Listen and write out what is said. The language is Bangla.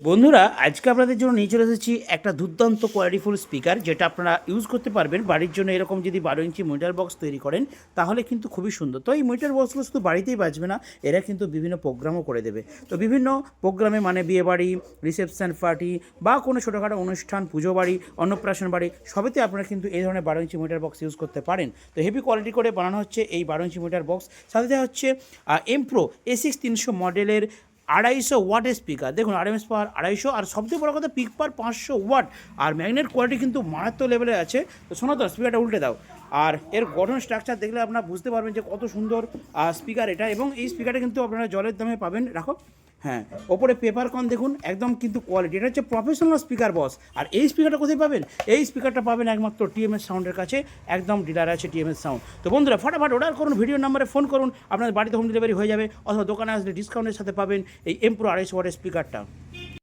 বন্ধুরা আজকে আপনাদের জন্য নিয়ে চলে এসেছি একটা দুর্দান্ত কোয়ালিটিফুল স্পিকার, যেটা আপনারা ইউজ করতে পারবেন বাড়ির জন্য। এরকম যদি 12 ইঞ্চি মনিটর বক্স তৈরি করেন তাহলে কিন্তু খুবই সুন্দর। তো এই মনিটর বক্সগুলো শুধু বাড়িতেই বাজবে না, এরা কিন্তু বিভিন্ন প্রোগ্রামও করে দেবে। তো বিভিন্ন প্রোগ্রামে মানে বিয়েবাড়ি, রিসেপশন পার্টি বা কোনো ছোটোখাটো অনুষ্ঠান, পুজো বাড়ি, অন্নপ্রাশন বাড়ি, সবেতে আপনারা কিন্তু এই ধরনের 12 ইঞ্চি মনিটর বক্স ইউজ করতে পারেন। তো হেভি কোয়ালিটি করে বানানো হচ্ছে এই 12 ইঞ্চি মনিটর বক্স। সাথে দেওয়া হচ্ছে এমপ্রো A6300 মডেলের 250 ওয়াটের স্পিকার। দেখুন আরএমএস পাওয়ার 250, আর সবচেয়ে বড় কথা পিক পাওয়ার 500 ওয়াট। আর ম্যাগনেট কোয়ালিটি কিন্তু মারাত্মক লেভেলে আছে। তো শোনো তো, স্পিকারটা উল্টে দাও। আর এর গঠন স্ট্রাকচার দেখলে আপনারা বুঝতে পারবেন যে কত সুন্দর স্পিকার এটা। এবং এই স্পিকারটা কিন্তু আপনারা জলের দামে পাবেন। রাখো, হ্যাঁ, ওপরে পেপার কন দেখুন, একদম কিন্তু কোয়ালিটি। এটা হচ্ছে প্রফেশনাল স্পিকার বস। আর এই স্পিকারটা কোথায় পাবেন? এই স্পিকারটা পাবেন একমাত্র টিএমএস সাউন্ডের কাছে, একদম ডিলার আছে টিএমএস সাউন্ড। তো বন্ধুরা ফটাফট অর্ডার করুন, ভিডিও নাম্বারে ফোন করুন, আপনাদের বাড়িতে হোম ডেলিভারি হয়ে যাবে, অথবা দোকানে আসলে ডিসকাউন্টের সাথে পাবেন এই এমপ্রো 250 ওয়াটের স্পিকারটা।